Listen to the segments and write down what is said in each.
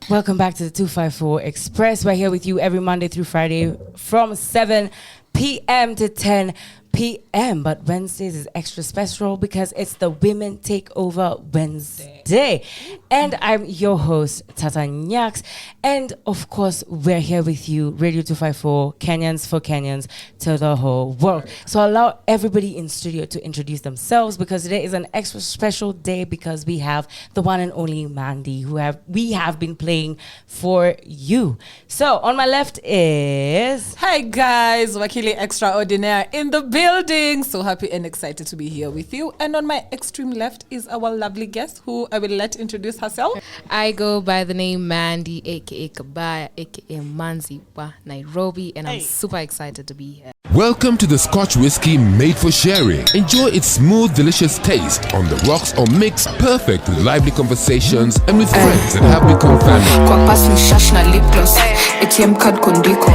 Welcome back to the 254 Express. We're here with you every Monday through Friday from 7 p.m. to 10 p.m. But Wednesdays is extra special because it's the Women Takeover Wednesday. And I'm your host, Tata Nyaks. And of course, we're here with you, Radio 254, Kenyans for Kenyans to the whole world. So allow everybody in studio to introduce themselves because today is an extra special day because we have the one and only Maandy who we have been playing for you. So on my left is... Hi guys, Wakili Extraordinaire in the building. So happy and excited to be here with you. And on my extreme left is our lovely guest who I will let introduce herself. I go by the name Maandy, aka Kabaya, aka Manzi wa Nairobi, and I'm super excited to be here. Welcome to the Scotch whiskey made for sharing. Enjoy its smooth, delicious taste on the rocks or mix, perfect with lively conversations and with friends that have become family. Kwa pass ni shash na lip gloss, ATM card kondiko,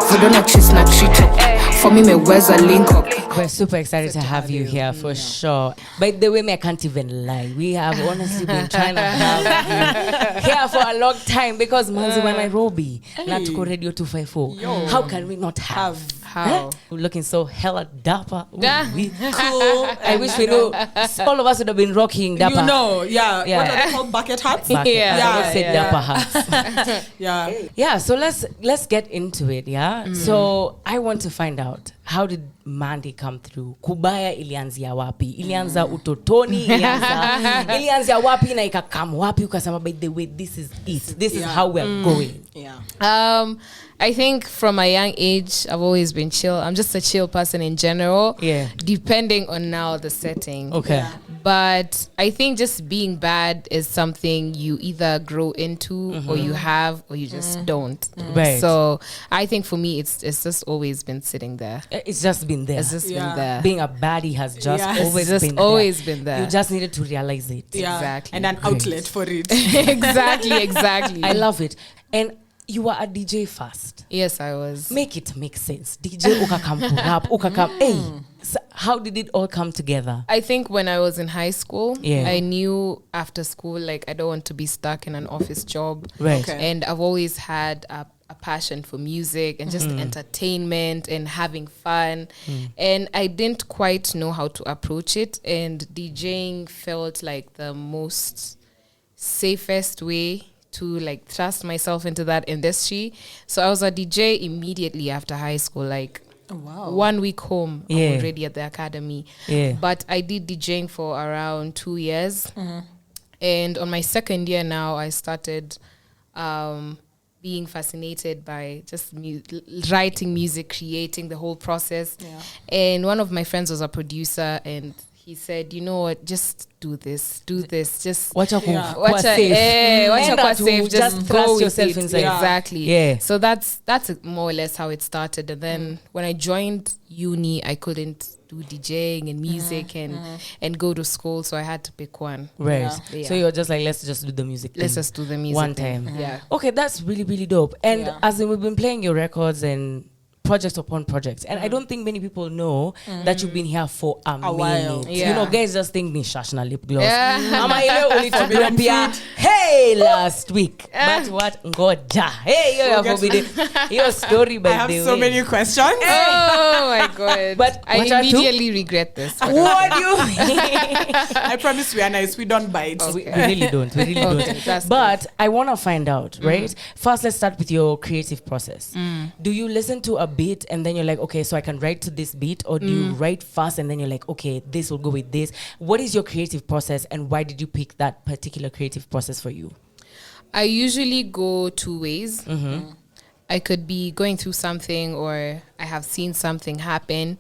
vodona cheese na trito. For me, meweza link up. We're super excited to have you here for sure. By the way, I can't even lie. We have honestly been trying to have you here for a long time because Manzi wa Nairobi, not to Radio 254. How can we not have? How? We're looking so hella dapper. Ooh, Cool. I wish we knew. All of us would have been rocking dapper. You know, yeah. What are they called? Bucket hats? Bucket. Yeah. Let's say dapper hats. Yeah. Yeah, so let's get into it, yeah? So I want to find out, how did Maandy come through? Kubaya ilianzia wapi? Ilianza utotoni? Ilianzia wapi na ikakam wapi? Ukasema, by the way, this is it. This is how we're going. Yeah. I think from a young age, I've always been chill. I'm just a chill person in general. Yeah. Depending on now the setting. Okay. Yeah. But I think just being bad is something you either grow into or you have or you just don't. Right. So I think for me, it's just always been sitting there. It's just been there. It's just Yeah. been there. Being a baddie has just Yes. always It's just been there. always been there. You just needed to realize it. Yeah. Exactly. And an outlet for it. exactly. I love it. And you were a DJ first. Yes, I was. Make it make sense. DJ ukakam rap, ukakam. Hey, so how did it all come together? I think when I was in high school, Yeah. I knew after school, like, I don't want to be stuck in an office job. Right. Okay. And I've always had a passion for music and just entertainment and having fun. And I didn't quite know how to approach it. And DJing felt like the most safest way to like thrust myself into that industry. So I was a DJ immediately after high school, like Wow. 1 week home. Yeah. I'm already at the academy. Yeah. But I did DJing for around 2 years. And on my second year now, I started being fascinated by just writing music, creating the whole process. Yeah. And one of my friends was a producer, and he said, you know what, just do this. Just Watch out, Yeah. kwa safe. watch out, safe. Just thrust go with yourself it. inside. Yeah. Exactly. Yeah. So that's more or less how it started. And then when I joined uni, I couldn't do DJing and music and go to school, so I had to pick one. Right. Yeah. So you're just like, let's just do the music. Let's thing. just do the music One thing. time. Yeah. Okay, that's really, really dope. And Yeah. as in, we've been playing your records and projects upon projects. And I don't think many people know that you've been here for a while. minute. Yeah. You know, guys just think ni shashna lip gloss. Yeah. Ama ile ulitupia, hey, last week. But what? Ngoja. Hey, yo, We'll get forbidden. Your story, by I have the so way. many questions. Oh my god. But I watch out too. immediately regret this. What do you mean? I promise we are nice. We don't bite. We really don't. We really Okay, don't. that's But I want to find out, right? First, let's start with your creative process. Do you listen to a beat and then you're like, okay, so I can write to this beat? Or do you write fast and then you're like, okay, this will go with this? What is your creative process and why did you pick that particular creative process for you? I usually go 2 ways. I could be going through something or I have seen something happen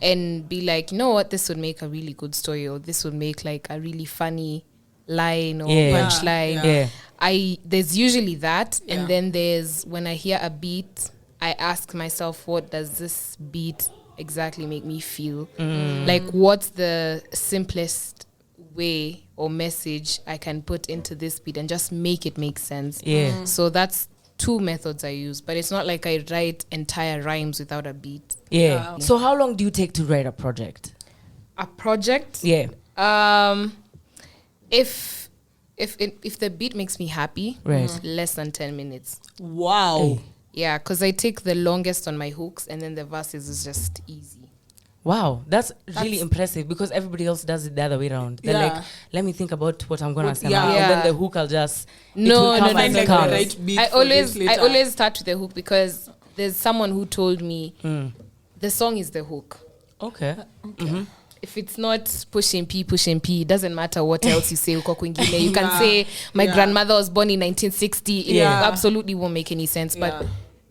and be like, you know what, this would make a really good story or this would make like a really funny line or punchline. There's usually that. And then there's when I hear a beat, I ask myself, what does this beat exactly make me feel? Like, what's the simplest way or message I can put into this beat and just make it make sense? So that's 2 methods I use, but it's not like I write entire rhymes without a beat. So how long do you take to write a project? A project? Yeah. If if the beat makes me happy, less than 10 minutes. Wow. Hey. Yeah, because I take the longest on my hooks, and then the verses is just easy. Wow, that's really impressive because everybody else does it the other way around. They're like, let me think about what I'm gonna say now, and then the hook I'll just no. I always start with the hook because there's someone who told me the song is the hook. Okay. If it's not pushing P, it doesn't matter what else you say. You can say my grandmother was born in 1960. It absolutely won't make any sense, but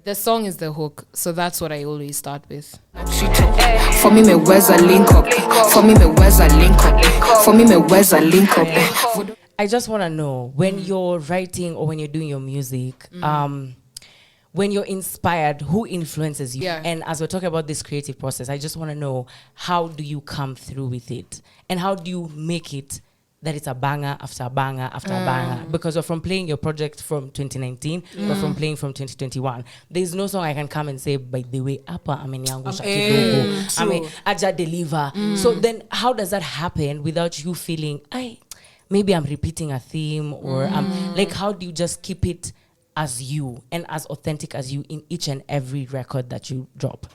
the song is the hook, so that's what I always start with. For me, where's a link up? For me, where's a link up? For me, where's a link up? I just want to know, when you're writing or when you're doing your music, when you're inspired, who influences you? Yeah. And as we're talking about this creative process, I just want to know, how do you come through with it? And how do you make it that it's a banger after a banger after a banger? Because we're from playing your project from 2019, we're from playing from 2021. There's no song I can come and say, by the way, Apa ameniangusha kidogo, ame aja deliver. So then how does that happen without you feeling, maybe I'm repeating a theme, or like, how do you just keep it as you and as authentic as you in each and every record that you drop?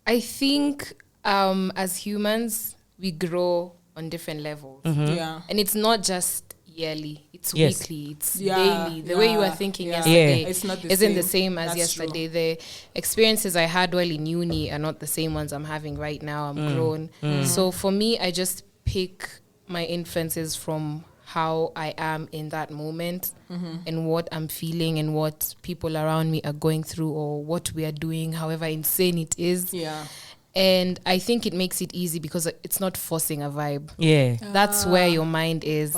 I think as humans, we grow on different levels. And it's not just yearly, it's weekly, it's daily. The way you were thinking yesterday isn't the same as yesterday. True. The experiences I had while in uni are not the same ones I'm having right now. I'm grown. So for me, I just pick my influences from how I am in that moment and what I'm feeling and what people around me are going through or what we are doing, however insane it is. And I think it makes it easy because it's not forcing a vibe. That's where your mind is.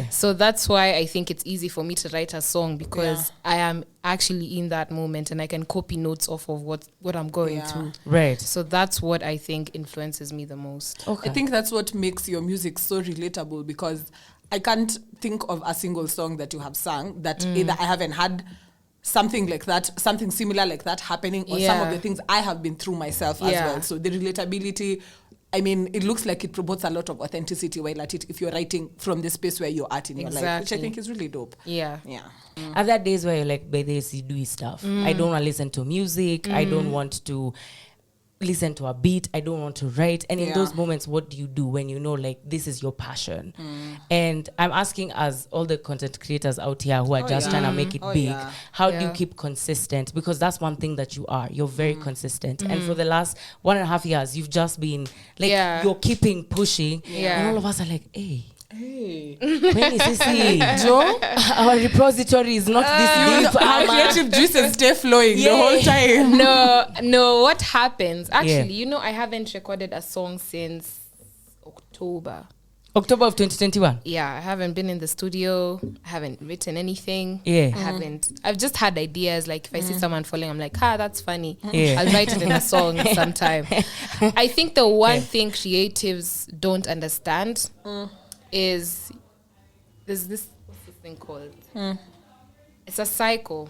So that's why I think it's easy for me to write a song, because I am actually in that moment and I can copy notes off of what I'm going through. Right. So that's what I think influences me the most. I think that's what makes your music so relatable, because I can't think of a single song that you have sung that either I haven't had something like that, something similar like that happening, or some of the things I have been through myself as well. So the relatability, I mean, it looks like it promotes a lot of authenticity while at it, if you're writing from the space where you're at in your life, which I think is really dope. Are there days where you're like, by this you do stuff, I don't want to listen to music, I don't want to listen to a beat, I don't want to write? And in those moments, what do you do when you know, like, this is your passion? And I'm asking, as all the content creators out here who are just trying to make it big, how do you keep consistent? Because that's one thing that you're very consistent. And for the last 1.5 years, you've just been like, you're keeping pushing, and all of us are like, hey, when is this Joe? Our repository is not this deep. Our creative juices stay flowing the whole time. No, what happens? Actually, I haven't recorded a song since October of 2021. Yeah, I haven't been in the studio. I haven't written anything. I've just had ideas. Like, if I see someone falling, I'm like, that's funny. I'll write it in a song sometime. I think the one thing creatives don't understand is there's what's this thing called? It's a cycle.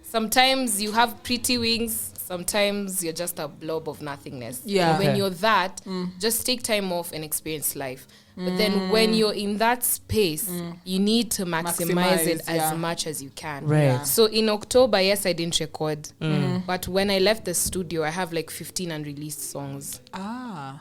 Sometimes you have pretty wings, sometimes you're just a blob of nothingness. When you're that, just take time off and experience life. But then when you're in that space, you need to maximize it as much as you can. So in October, yes, I didn't record. But when I left the studio, I have like 15 unreleased songs.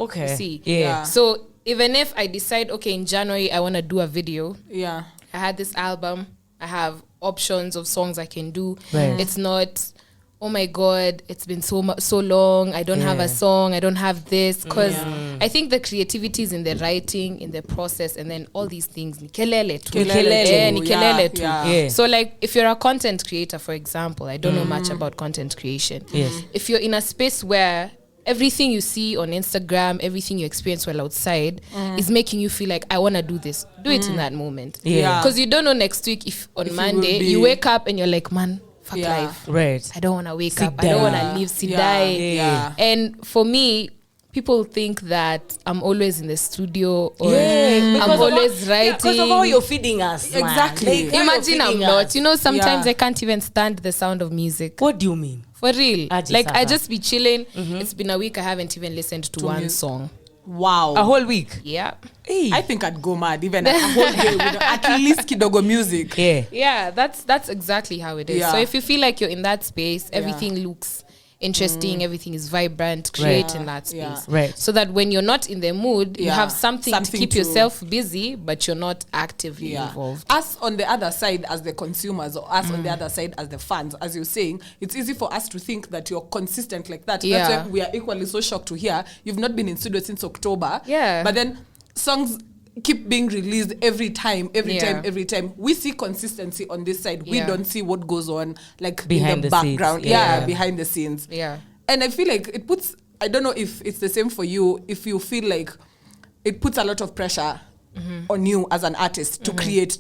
Okay. See? So even if I decide, okay, in January, I want to do a video. I had this album. I have options of songs I can do. It's not, oh my God, it's been so long. I don't have a song. I don't have this. Because I think the creativity is in the writing, in the process, and then all these things. Nikelele too. So like, if you're a content creator, for example, I don't know much about content creation. If you're in a space where everything you see on Instagram, everything you experience while outside is making you feel like, I want to do this. Do it in that moment. Because you don't know next week if on Monday you wake up and you're like, man, fuck life. I don't want to wake up. I don't want to live, die. And for me, people think that I'm always in the studio or I'm always writing. Because of how you're feeding us. Exactly. Like, imagine I'm not. Sometimes I can't even stand the sound of music. What do you mean? For real. I just be chilling. It's been a week, I haven't even listened to one song. Wow. A whole week. Yeah. Hey. I think I'd go mad even a whole day with at least kidogo music. Yeah. Yeah, that's exactly how it is. Yeah. So if you feel like you're in that space, everything looks interesting, everything is vibrant, create in that space. Yeah. Right. So that when you're not in the mood, you Yeah. have something to Something keep to- yourself busy, but you're not actively involved. Us on the other side as the consumers, or us on the other side as the fans, as you're saying, it's easy for us to think that you're consistent like that. Yeah. That's why we are equally so shocked to hear you've not been in studio since October. Yeah. But then songs keep being released every time. We see consistency on this side. We Yeah. don't see what goes on like Behind in the the scenes. background. Yeah. Behind the scenes. Yeah. And I feel like it puts, I don't know if it's the same for you, if you feel like it puts a lot of pressure on you as an artist to create.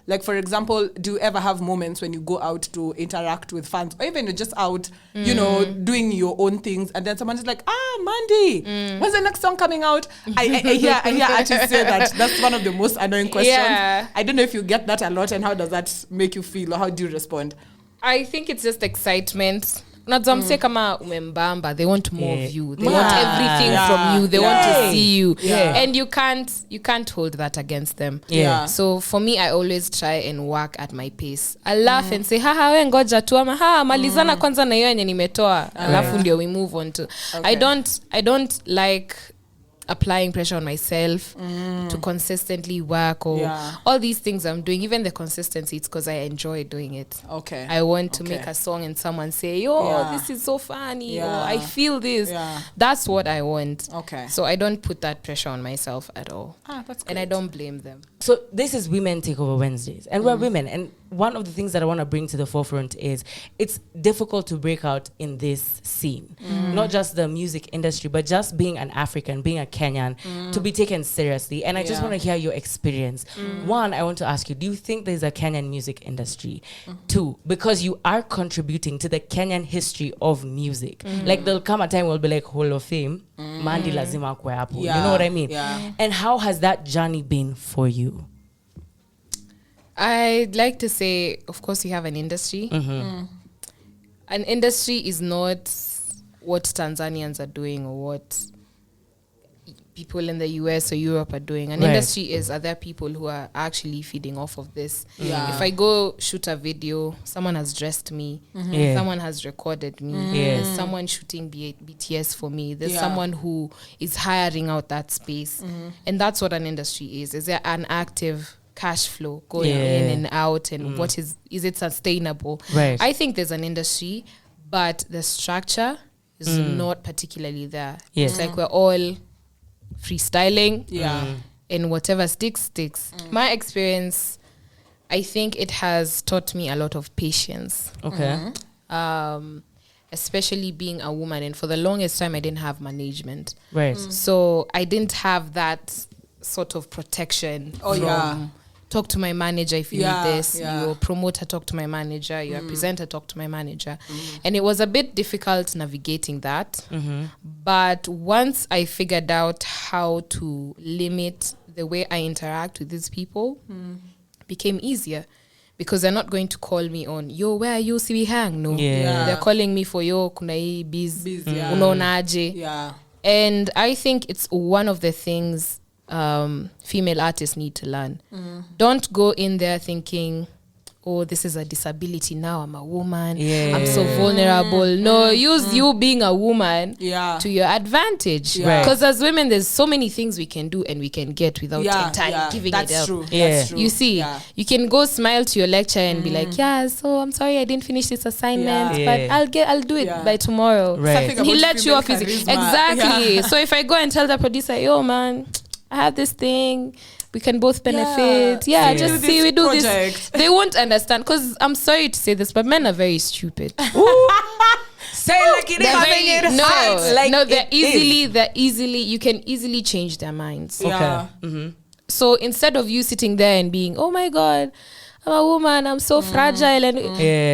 Like, for example, do you ever have moments when you go out to interact with fans, or even you're just out, you know, doing your own things, and then someone is like, Maandy, when's the next song coming out? I hear artists say that. That's one of the most annoying questions. Yeah. I don't know if you get that a lot, and how does that make you feel, or how do you respond? I think it's just excitement. Unajua kama umembamba, they want more of you. They want everything from you. They want to see you. And you can't hold that against them. So for me, I always try and work at my pace. I laugh and say, haha, we ngoja tu, ama malizana kwanza na hiyo yenye nimetoa. Alafu ndio we move on to. I don't like applying pressure on myself to consistently work or all these things I'm doing. Even the consistency, it's because I enjoy doing it. Okay. I want to make a song and someone say, yo, this is so funny, or I feel this. That's what I want. Okay. So I don't put that pressure on myself at all. That's great. And I don't blame them. So this is Women Takeover Wednesdays, and we're women. And one of the things that I want to bring to the forefront is it's difficult to break out in this scene, not just the music industry, but just being an African, being a Kenyan, to be taken seriously. And I just want to hear your experience. One, I want to ask you, do you think there's a Kenyan music industry? Two, because you are contributing to the Kenyan history of music. Like there'll come a time we'll be like Hall of Fame, Maandy lazima akwe hapo. You know what I mean? Yeah. And how has that journey been for you? I'd like to say, of course, you have an industry. An industry is not what Tanzanians are doing or what people in the US or Europe are doing. An industry is other people who are actually feeding off of this. If I go shoot a video, someone has dressed me, someone has recorded me, there's someone shooting BTS for me, there's someone who is hiring out that space. And that's what an industry is. Is there an active cash flow going in and out, and what is it sustainable? I think there's an industry, but the structure is not particularly there. It's like we're all freestyling, and whatever sticks. My experience, I think it has taught me a lot of patience. Especially being a woman, and for the longest time I didn't have management. So I didn't have that sort of protection. Talk to my manager if you need this. Your promoter, talk to my manager. Your presenter, talk to my manager. And it was a bit difficult navigating that. But once I figured out how to limit the way I interact with these people, it became easier. Because they're not going to call me on, yo, where are you, si we hang? No. They're calling me for, yo, kuna hii biz, unaonaje. And I think it's one of the things female artists need to learn. Don't go in there thinking, oh, this is a disability, now I'm a woman, I'm so vulnerable. No, use you being a woman to your advantage. Because as women, there's so many things we can do and we can get without giving it up. That's true. You see, you can go smile to your lecturer and be like, so I'm sorry I didn't finish this assignment, but I'll do it by tomorrow. And he let you off his exactly. So if I go and tell the producer, yo man, I have this thing, we can both benefit. Just see we do this. They won't understand, because I'm sorry to say this, but men are very stupid. Say like it is. They're easily, you can easily change their minds. So instead of you sitting there and being, oh my God, I'm a woman, I'm so fragile, and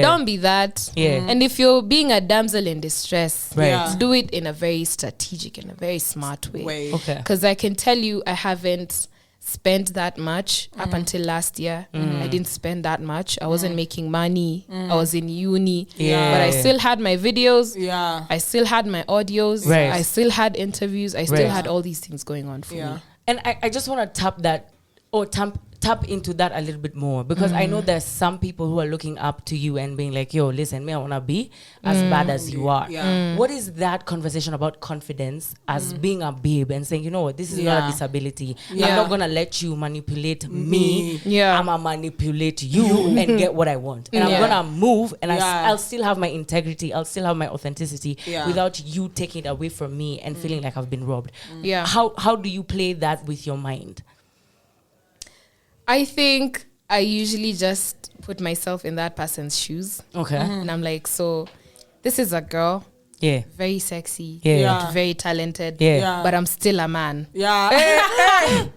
don't be that. And if you're being a damsel in distress, do it in a very strategic and a very smart way. Because I can tell you, I haven't spent that much up until last year. I didn't spend that much. I wasn't making money. I was in uni. But I still had my videos. I still had my audios. I still had interviews. I still had all these things going on for me. And I just want to tap into that a little bit more, because I know there's some people who are looking up to you and being like, yo, listen, me, I want to be as bad as you are. What is that conversation about confidence as being a babe and saying, you know what, this is not a disability. I'm not going to let you manipulate me. I'm going to manipulate you and get what I want. And I'm going to move, and I'll still have my integrity. I'll still have my authenticity without you taking it away from me and feeling like I've been robbed. How do you play that with your mind? I think I usually just put myself in that person's shoes. Okay. And I'm like, so this is a girl. Yeah. Very sexy. Yeah. Very talented. Yeah. But I'm still a man. Yeah.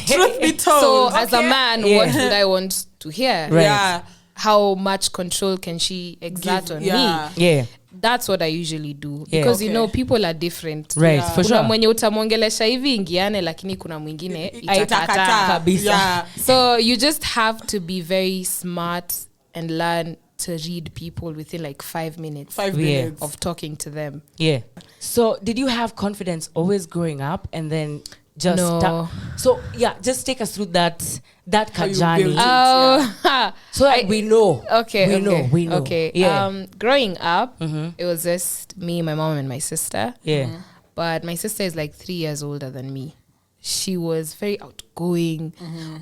Truth be told. So as a man, what would I want to hear? Right. Yeah. How much control can she exert on me? Yeah. That's what I usually do, because you know, people are different. Right, for sure. Mwenye utamwongelesha hivi ingiane, lakini kuna mwingine itakataa kabisa. So you just have to be very smart and learn to read people within like 5 minutes. 5 minutes of talking to them. Yeah. So did you have confidence always growing up, and then just just take us through that journey. So that we know. We know. Okay. Yeah. Growing up, it was just me, my mom, and my sister. Yeah. But my sister is like 3 years older than me. She was very outgoing,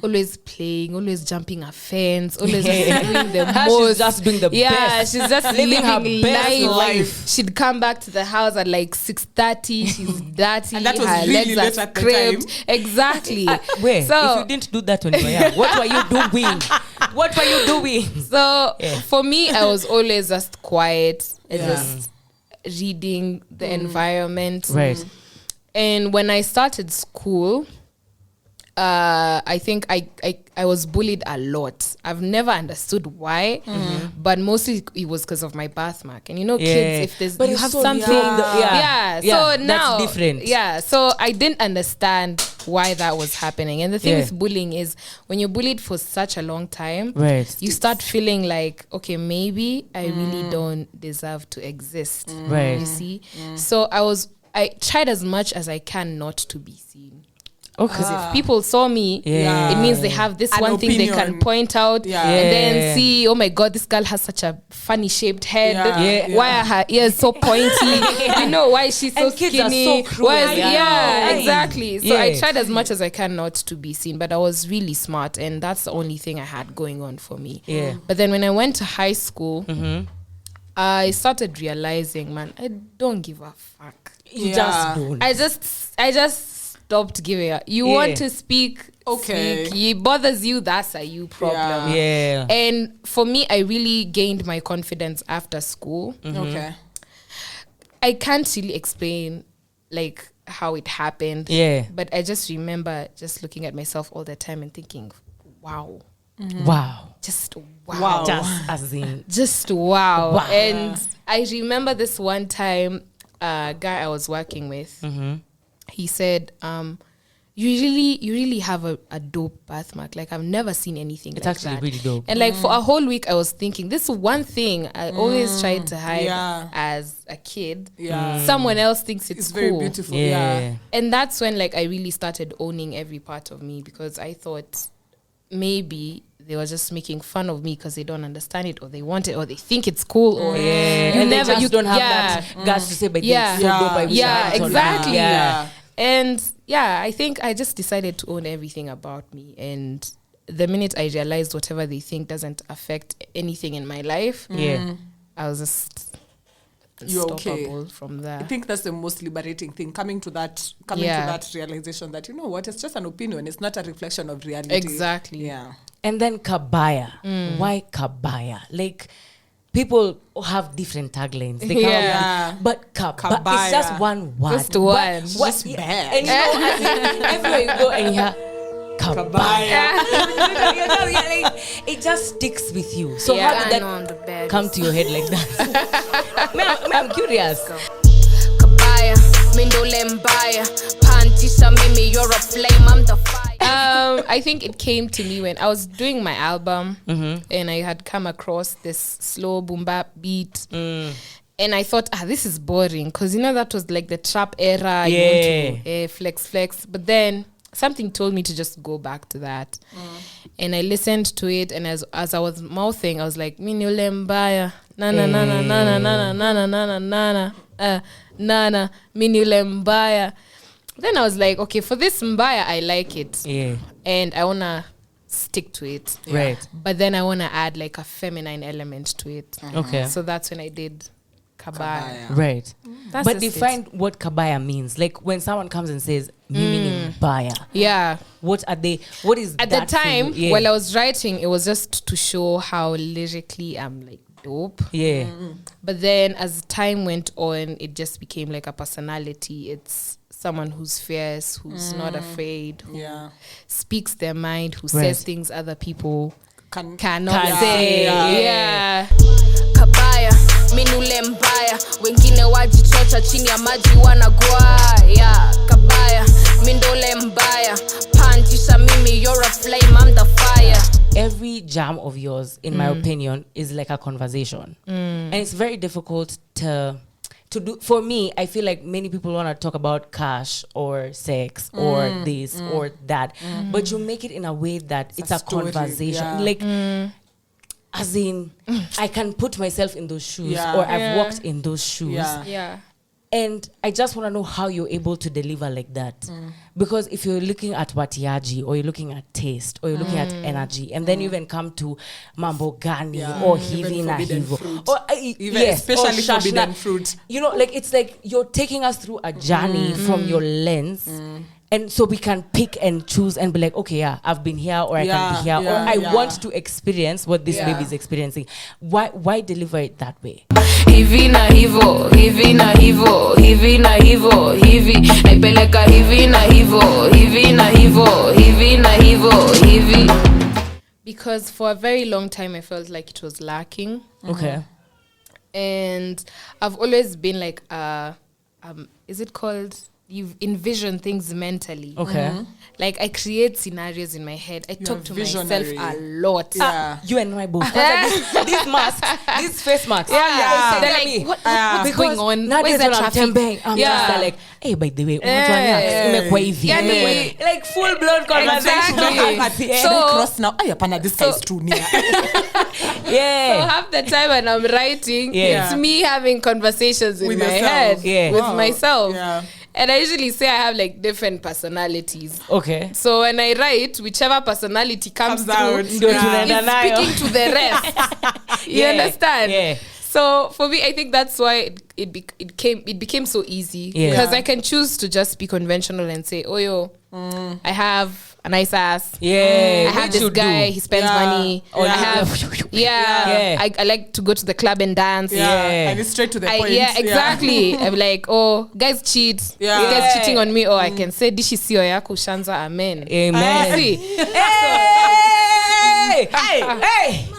always playing, always jumping a fence, always just doing the most. She's just doing the best. Yeah, she's just living her best life. She'd come back to the house at like 6:30. She's dirty. And that was her really legs are scraped. Exactly. Wait, if you didn't do that when you were young, what were you doing? What were you doing? So for me, I was always just quiet and just reading the environment. Right. And when I started school, I think I was bullied a lot. I've never understood why, but mostly it was because of my birthmark. And you know, kids, if there's you have something, so now that's different. Yeah, so I didn't understand why that was happening. And the thing with bullying is, when you're bullied for such a long time, you start feeling like, okay, maybe I really don't deserve to exist. Right. You see? So I tried as much as I can not to be seen. Because if people saw me, it means they have this one thing they can point out and then see, oh my God, this girl has such a funny shaped head. Why are her ears so pointy? You know, why is she so kids skinny? are so cruel. Exactly. So I tried as much as I can not to be seen, but I was really smart, and that's the only thing I had going on for me. But then when I went to high school, I started realizing, man, I don't give a fuck. You just don't. I just stopped giving up. You want to speak, okay. Speak. It bothers you, that's a you problem. Yeah. And for me, I really gained my confidence after school. Okay. I can't really explain like how it happened. Yeah. But I just remember just looking at myself all the time and thinking, wow. Wow. Just wow. Just as in. Just wow. And I remember this one time, a guy I was working with, he said, you really have a dope birthmark. Like, I've never seen anything it's like actually that. really dope. And like for a whole week, I was thinking, this one thing I always tried to hide as a kid. Someone else thinks it's cool. Very beautiful. And that's when like I really started owning every part of me, because I thought maybe they were just making fun of me because they don't understand it, or they want it, or they think it's cool, or you don't have that guts to say, but it's so dope. I wish I had it on exactly. that. And I think I just decided to own everything about me. And the minute I realized whatever they think doesn't affect anything in my life, I was just unstoppable from there. I think that's the most liberating thing, coming to that realization that, you know what, it's just an opinion, it's not a reflection of reality. Exactly. And then Kabaya. Why Kabaya? Like, people have different taglines. They but Kabaya. It's just one word. Just one. Just bad. And you know, everywhere you go and you hear Kabaya. It just sticks with you. So how did that come to your head like that? I'm curious. Kabaya, Mindole Mbaya, Pantisha Mimi, you're a flame, I'm the fire. I think it came to me when I was doing my album and I had come across this slow boom bap beat. And I thought, this is boring. Because, that was like the trap era. Yeah. You want to flex. But then something told me to just go back to that. And I listened to it. And as I was mouthing, I was like, Minule mbaya. Nana, nana, nana, nana, nana, nana, nana. Nana, Minule mbaya. Then I was like, okay, for this mbaya, I like it. Yeah. And I want to stick to it. Right. But then I want to add like a feminine element to it. Okay. So that's when I did Kabaya. Right. That's But just define what Kabaya means. Like when someone comes and says, meaning Baya. Yeah. What are they? What is At that the time, for you? while I was writing, it was just to show how lyrically I'm like dope. Yeah. But then as time went on, it just became like a personality. It's someone who's fierce, who's not afraid, who speaks their mind, who says things other people cannot say. Yeah. Kabaya, minule mbaya, wengine wajichocha chini ya maji wanagwaya. Kabaya, mindole mbaya, pantisha mimi, you're a flame, I'm the fire. Every jam of yours, in my opinion, is like a conversation. And it's very difficult to do. For me, I feel like many people want to talk about cash or sex or this or that. But you make it in a way that it's a story, conversation. Like, as in, I can put myself in those shoes or I've walked in those shoes. Yeah. And I just want to know how you're able to deliver like that. Because if you're looking at watiaji or you're looking at taste or you're looking at energy and then you even come to mambo gani or hivi na hivo. Or, especially or forbidden fruit. Like it's like you're taking us through a journey from your lens. And so we can pick and choose and be like, okay, I've been here or I can be here or I want to experience what this baby is experiencing. Why deliver it that way? Hivi na hivo, hivi na hivo, hivi na hivo, hivi. Naipeleka hivi na hivo, hivi na hivo, hivi na hivo, hivi. Because for a very long time, I felt like it was lacking. Okay. And I've always been like, is it called... You envision things mentally. Okay. Like I create scenarios in my head. I talk to visionary. myself a lot. You and my both. These masks, these face masks. They're like, what's going on? Where's the traffic? I'm just like, hey, by the way, like full blown conversation. Exactly. So cross now. This guy is too near. So half the time when I'm writing, it's me having conversations in my head with myself. Yeah. And I usually say I have like different personalities. Okay. So when I write, whichever personality comes through out. is speaking to the rest. You understand? Yeah. So for me, I think that's why it became so easy. Because I can choose to just be conventional and say, I have a nice ass. Yeah. I have this guy, he spends money. I have, I like to go to the club and dance. And it's straight to the point. Yeah, exactly. I'm like, guys cheat. Yeah. This guy's cheating on me. I can say, dishi siyo yako shanza, amen. Amen. See? Hey!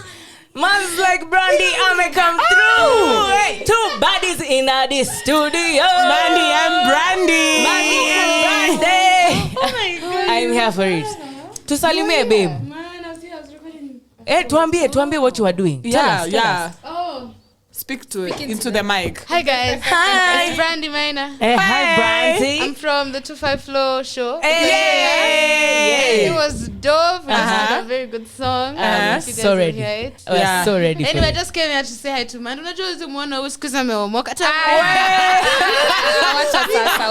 Man's like Brandy, I'ma come through. Hey, two bodies in this studio. Maandy and Brandy. Oh my God. I'm here for it. Tusalimie, babe. Tuambie what you are doing. Tell us. Speak to it into the mic. Hi guys. Hi. It's Brandy Minor. Hi, Brandy. I'm from the 25 Flow show. Hey. It was dope. It was a very good song. If you guys So will ready. hear it. So ready. Anyway, I just came here to say hi to man. Unajua hizo muona usikuza ameomoka.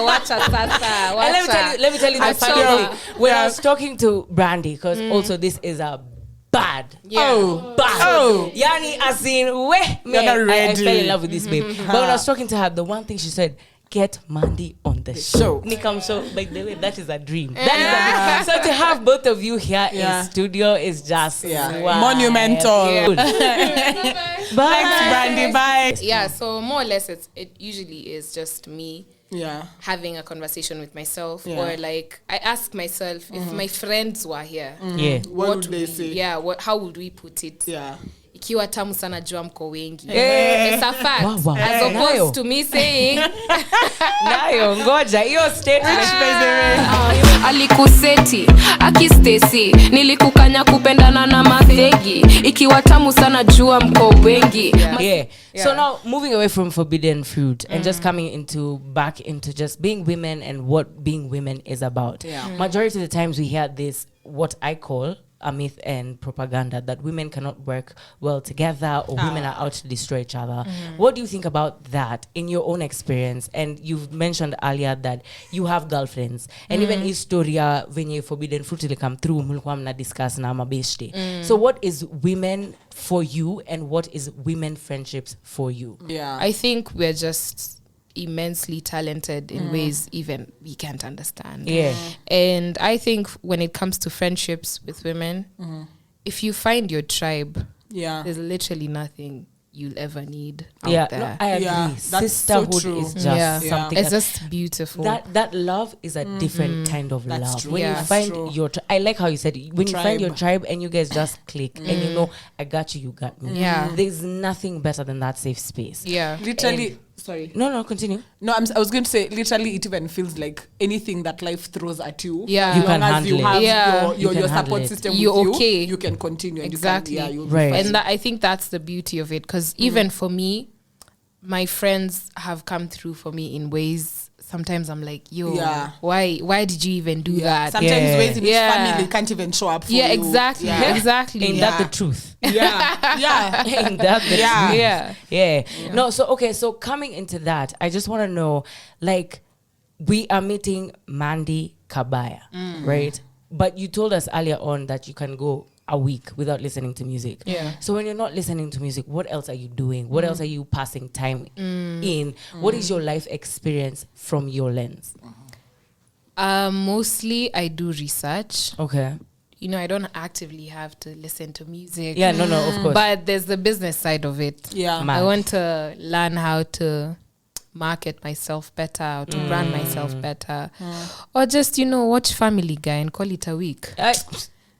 Wacha sasa. Let me tell you the funny thing. When I was talking to Brandy, because also this is a bad. Yani as in, I fell in love with this babe. But when I was talking to her, the one thing she said, get Maandy on the show. Nikam show, by the way, that is a dream. That is so to have both of you here in studio is just monumental. Thanks, Brandy. Bye. Yeah, so more or less it usually is just me having a conversation with myself, or like I ask myself if my friends were here, what would they say? How would we put it? ikiwa tamu sana jua mko wengi. Eh. It's a fact. Wow. As opposed to me saying nayo ngoja hiyo statement alikuseti akistesi nilikukanya kupendana na mafegi ikiwa tamu sana jua mko wengi. Yeah. So now moving away from forbidden fruit and just coming back into just being women and what being women is about. Majority of the times we hear this, what I call a myth and propaganda, that women cannot work well together or women are out to destroy each other. What do you think about that in your own experience? And you've mentioned earlier that you have girlfriends and even historia venye forbidden fruit will come through mulikuwa mna discuss na mabeshte. So what is women for you and what is women friendships for you? I think we're just immensely talented in ways even we can't understand. And I think when it comes to friendships with women, if you find your tribe, there's literally nothing you'll ever need out there. No, I agree. That's Sisterhood so is just something. It's just beautiful. That love is a different kind of That's love. true. When you find your I like how you said it. When you find your tribe and you guys just click and you know, I got you, you got me. There's nothing better than that safe space. Literally. Sorry. No, continue. No, I was going to say, literally, it even feels like anything that life throws at you. You as can long as handle you it. have You your can handle support it. system You're with okay. you can continue. Exactly. And you'll be Right. fine. And I think that's the beauty of it, because even for me, my friends have come through for me in ways. Sometimes I'm like, why did you even do that? Sometimes ways in which family can't even show up for you. Exactly. Ain't that the truth? Ain't that the truth? Yeah. No, so coming into that, I just want to know, like, we are meeting Maandy, Kabaya, right? But you told us earlier on that you can go a week without listening to music. So when you're not listening to music, what else are you doing? What else are you passing time in? What is your life experience from your lens? Mostly I do research. Okay. You know, I don't actively have to listen to music. Yeah, no, of course. But there's the business side of it. I want to learn how to market myself better, how to brand myself better. Or just, watch Family Guy and call it a week.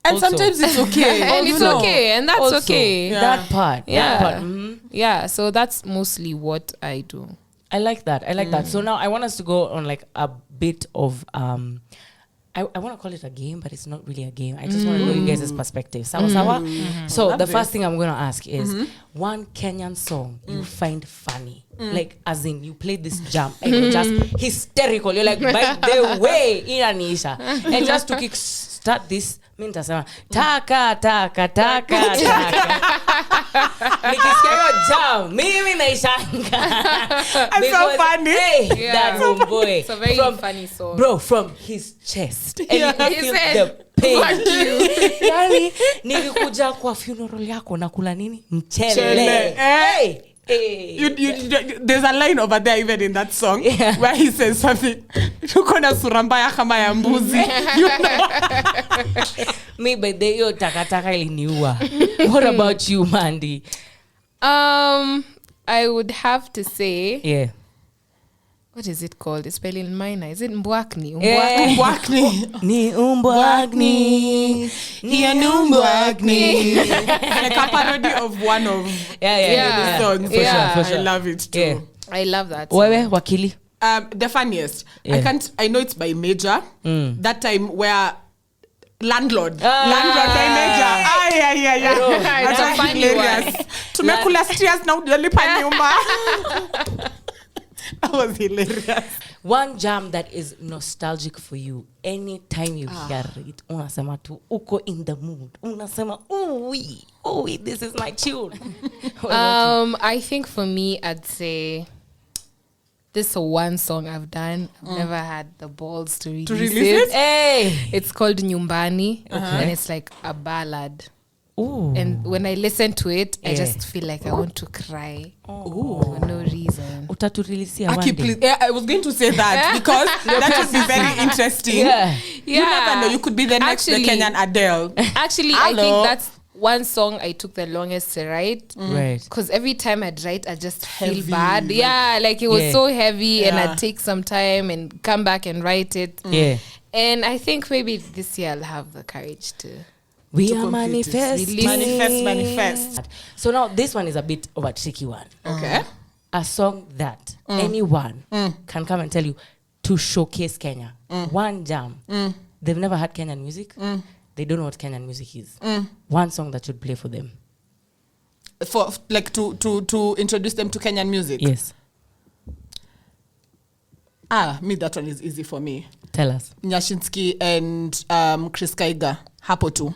And also, sometimes it's okay. And it's okay. And that's also, okay. That part. Yeah. So that's mostly what I do. I like that. So now I want us to go on like a bit of I want to call it a game, but it's not really a game. I just want to know you guys' perspective. Sawa. So the first thing I'm going to ask is one Kenyan song you find funny. Like, as in, you play this jam and you're just hysterical. You're like, by the way, inanisha. And just to start this, mintasema taka nikisikia jam mimi naishanga. I'm so funny. That homeboy, it's a very funny song, bro, from his chest and you can feel the pain. Yani nilikuja kwa funeral yako nakula nini mchele. Hey. There's a line over there even in that song where he says something, uko na sura mbaya kama ya mbuzi. Me by the yo takataka iliniua. What about you, Maandy? I would have to say, what is it called? It's spelling minor. Is it Mbwakni? Mbwakni. Ni umbwakni. Ni umbwakni. Like a parody of one of the songs. For sure. I love it too. I love that song. Wewe wakili? The funniest. I know it's by Major. That time where Landlord by Major. It's a funny one. Tumekula stairs na ujalipa nyumba. That was hilarious. One jam that is nostalgic for you. Anytime you hear it, unasema tu uko in the mood. Unasema, ooh, this is my tune. I think for me, I'd say this is one song I've done. I've never had the balls to release it. Hey, it's called Nyumbani, and it's like a ballad. Ooh. And when I listen to it, I just feel like I want to cry for no reason. Utatureleasea one Please. day. I was going to say that because that would be very interesting. You never know. You could be the next Kenyan Adele. Actually, I think that's one song I took the longest to write. Right. Because every time I'd write, I just feel bad. Like it was so heavy and I'd take some time and come back and write it. Yeah. And I think maybe this year I'll have the courage to We to are complete it. manifesting. Manifest. So now this one is a bit of a tricky one. Okay. A song that anyone can come and tell you to showcase Kenya. One jam. They've never had Kenyan music. They don't know what Kenyan music is. One song that should play for them. For like to introduce them to Kenyan music. Yes. That one is easy for me. Tell us. Nyashinsky and Chris Kaiga, Hapo too.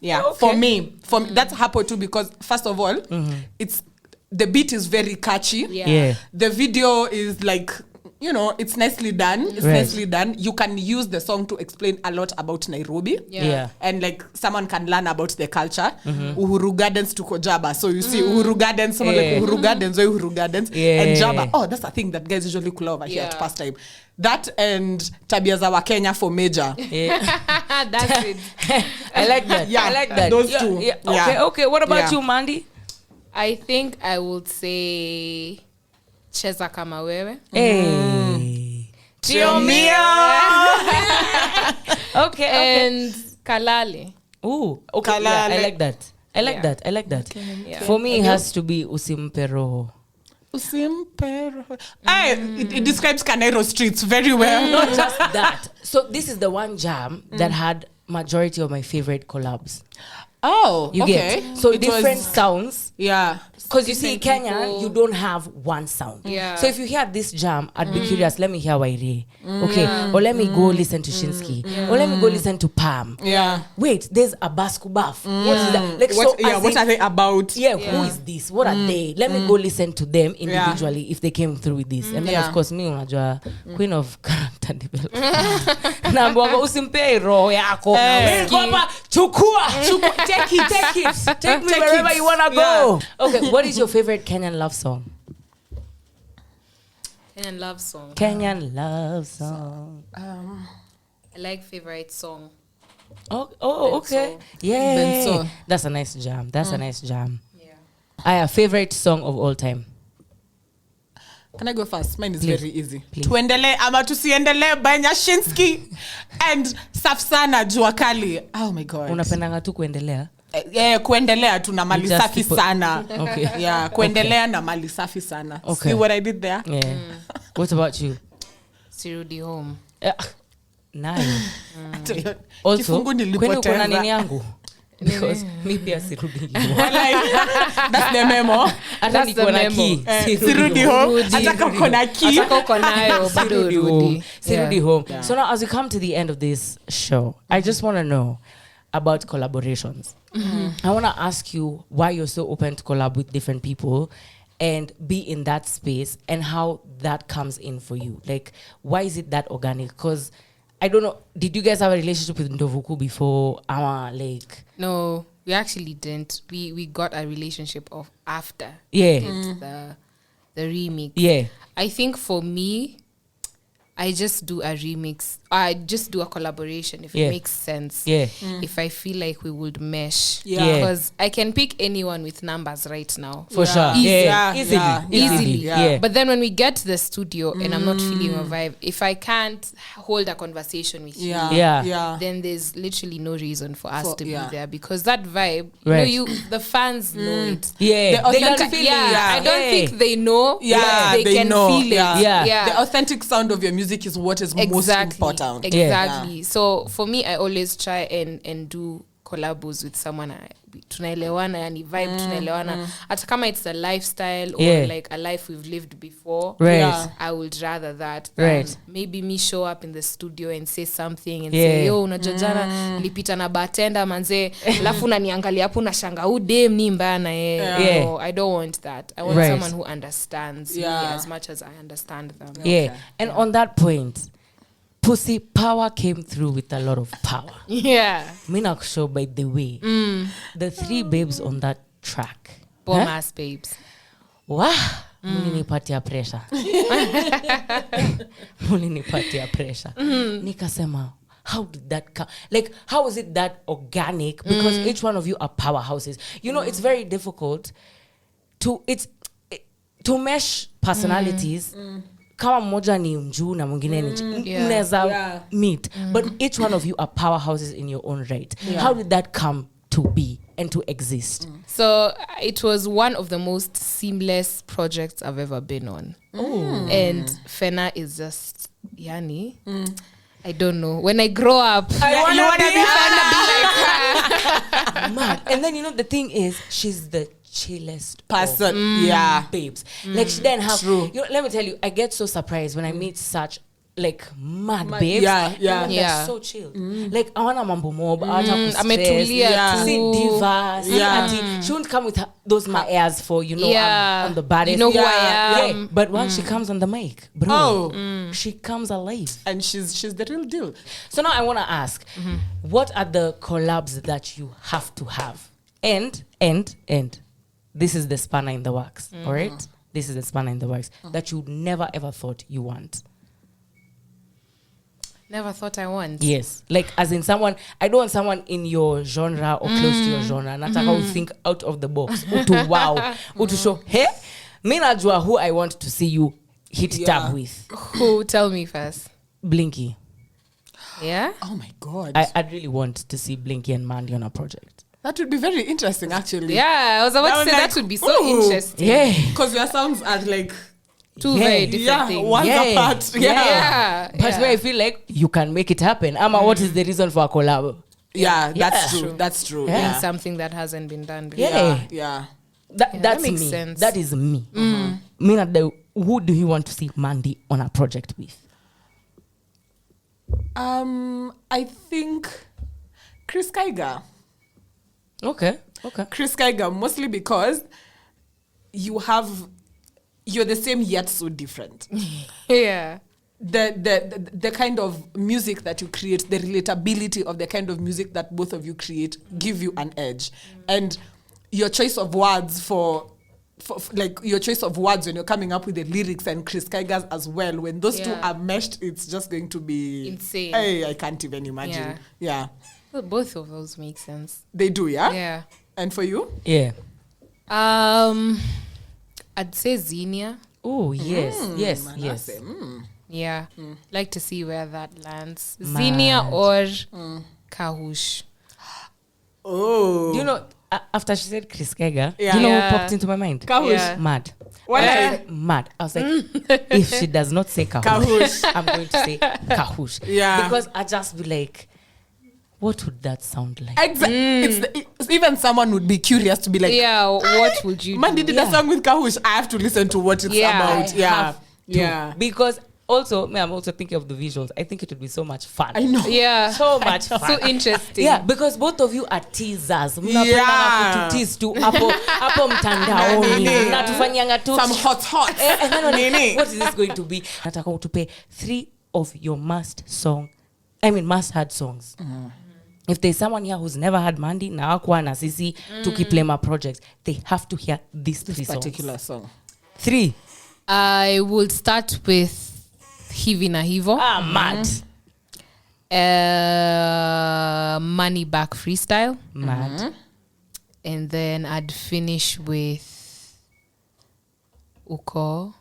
Yeah, Okay. for me, that's Hapo too because first of all, it's the beat is very catchy. Yeah. The video is like, it's nicely done. It's Right. nicely done. You can use the song to explain a lot about Nairobi. Yeah. And like someone can learn about the culture. Uhuru Gardens to Kojaba. So you see Uhuru Gardens, someone like Uhuru Gardens or Uhuru Gardens. Yeah. And Jaba. Oh, that's a thing that guys usually call over here at pastime. That and Tabia za Wakenya for Major. Yeah. That's it. I like that. Yeah, I like that. those Yeah, two. yeah. Yeah. Okay. What about Yeah. you, Maandy? I think I would say Cheza Kama Wewe. Hey. Tio mio. Okay. And Kalale. Ooh. Okay. Yeah, I Kalale. like that. I like Yeah. that. I like that. Yeah. For me, it has to be Usimpe Roho. It describes Kanairo streets very well. Not just that. So this is the one jam that had majority of my favorite collabs. Oh, You okay. get so It different was- sounds. Yeah. Because you see, different Kenya, people. you don't have one sound. Yeah. So if you hear this jam, I'd be curious. Let me hear Wairi. Okay. Or let me go listen to Shinsky. Or let me go listen to Pam. Yeah. Wait, there's a Basco Buff. What is that? Like, What, so as what in- are they about? Yeah, who is this? What are they? Let me go listen to them individually if they came through with this. And then, Yeah. of course, me, unajua, queen of character development. Naambiwanga, usimpe roho yako. Eh. Niko hapa, chukua. Take it. Take me Take wherever it. you want to go. Okay, what is your favorite Kenyan love song? Kenyan love song. Kenyan love song. I like favorite song. Oh, okay. Benso. Yeah. Benso. That's a nice jam. That's a nice jam. Yeah. I have favorite song of all time. Can I go first? Mine is Please. very easy. Please. Tuendele ama tusiendele by Nyashinsky and Safsana Jua Kali. Oh my God. Unapendanga tu kuendelea? Kuendelea tu na mali Just safi people- sana. Okay. Yeah, kuendelea na mali safi sana. Okay. See what I did there? Yeah. What about you? Sirudi home. Nayo. Also, Kifungu kwani uko nilipoteza. na nini yangu? Because mi pia sirudi home. That's the memo. Hata That's niko the na memo. key. Sirudi home. Rudi. Ataka uko na key. Ataka uko nayo, bado Sirudi home. rudi. Sirudi home. So now as we come to the end of this show, I just want to know about collaborations. I want to ask you why you're so open to collab with different people and be in that space and how that comes in for you. Like, why is it that organic? Because I don't know, did you guys have a relationship with Ndovuku before? Like, No, we actually didn't. We got a relationship of after yeah, the remix. yeah, I think for me, I just do a remix. I just do a collaboration if Yeah. it makes sense. yeah, If I feel like we would mesh. Yeah. Yeah. Because I can pick anyone with numbers right now. for sure. Easy. Yeah, Yeah, easily, yeah, Easily. yeah. But then when we get to the studio and I'm not feeling a vibe, if I can't hold a conversation with Yeah. Yeah. Yeah. then there's literally no reason for us For- to yeah. be there because that vibe, Right. the fans know it. Yeah, The they can authentic- feel Yeah, it. I don't Yeah. think they know, Yeah, but they can know. feel it. Yeah. The authentic sound of your music is what is most Exactly. important. Exactly. So for me, I always try and do collabos with someone tunaelewana, yani vibe tunaelewana. Hata kama it's a lifestyle or Yeah. like a life we've lived before. Right. Yeah. I would rather that than Right. maybe me show up in the studio and say something and Yeah. say yo unajua jana nilipita na bartender manze alafu unaniangalia hapo unashanga huu dem ni mbaya na yeye. Yeah. No, I don't want that. I want Right. someone who understands me Yeah. as much as I understand them. Yeah. And on that point, Pussy Power came through with a lot of power. Yeah. Mina show, by the way, the three babes on that track. Bomb Huh? ass babes. Wah, mulinipatia pressure. Mulinipatia pressure. Nikasema, how did that come? Like, how is it that organic? Because each one of you are powerhouses. You know, it's very difficult to mesh personalities kama mmoja ni mjuu na mwingine ni mnaweza meet, but each one of you are powerhouses in your own right. How did that come to be and to exist? So it was one of the most seamless projects I've ever been on. And Fena is just yani. I don't know. When I grow up, I wanna be like her. Mad. And then the thing is, she's the chillest person. Babes. Like she didn't have. Let me tell you, I get so surprised when I meet such like mad babes. They're so chill. Like I wanna mambo mob. I wanna ametulia see diva. See auntie. She won't come with those my airs for I'm the baddest. You know who I am. Yeah. But once she comes on the mic, bro, she comes alive. And she's the real deal. So now I wanna ask, what are the collabs that you have to have? And this is the spanner in the works. All right? This is the spanner in the works that you never ever thought you want. Never thought I want. Yes. Like as in someone, I don't want someone in your genre or close to your genre. Nataka who think out of the box. Utu wow. Utu show, hey, me najua who I want to see you hit tab with. Who? Tell me first. Blinky. Yeah? Oh my God. I'd really want to see Blinky and Maandy on a project. That would be very interesting, actually. Yeah, I was about to say that would be so interesting. Yeah. Because your sounds are like two very different things. One's apart. But where I feel like you can make it happen. Ama, what is the reason for a collab? That's true. That's true. Doing something that hasn't been done before. Yeah. That's that makes me. sense. That is me. Who do you want to see Maandy on a project with? I think Chris Kaiga. Okay. Chris Kaiga, mostly because you're the same yet so different. Yeah. The kind of music that you create, the relatability of the kind of music that both of you create give you an edge. And your choice of words for like your choice of words when you're coming up with the lyrics and Chris Kaiga's as well, when those two are meshed, it's just going to be insane. Hey, I can't even imagine. Yeah. Well, both of those make sense. They do, yeah? Yeah. And for you? Yeah. I'd say Xenia. Oh, yes. Yeah. Like to see where that lands. Xenia or Kahush. Oh. Do you know, after she said Chris Kaiga, do you know what popped into my mind? Kahush. Yeah. Mad. What? Mad. I was like, if she does not say Kahush, I'm going to say Kahush. Yeah. Because I just be like, what would that sound like? Exactly. Even someone would be curious to be like, what would you do? Maandy did a song with Kahush. I have to listen to what it's about. Yeah. Because also, I'm also thinking of the visuals. I think it would be so much fun. I know. Yeah. So much fun. So interesting. Yeah, because both of you are teasers. Mnapenda kututease tu hapo mtandaoni. Natufanyanga tu some hot. And then what is this going to be? Nataka utupe 3 of your must had songs. If there's someone here who's never had Maandy na hakuwa na sisi tukiplay my projects, they have to hear these 3 songs. Particular song. 3. I will start with Hivi na Hivo. Mad. Money Back Freestyle. Mad. And then I'd finish with Uko.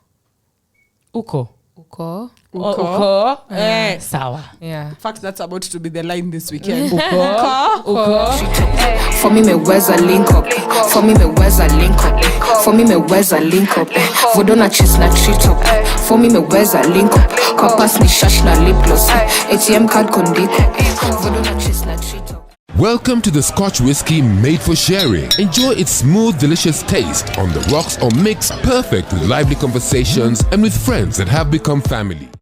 Sawa. Yeah. In fact, that's about to be the line this weekend. Uko. For me, meweza link up. For me, meweza link up. For me, meweza link up. Vodona chase na treat up. For me, meweza link up. Compass ni shash na lip gloss. ATM card kondiko. Vodona chase na treat up. Welcome to the Scotch whiskey made for sharing. Enjoy its smooth, delicious taste on the rocks or mix, perfect with lively conversations and with friends that have become family.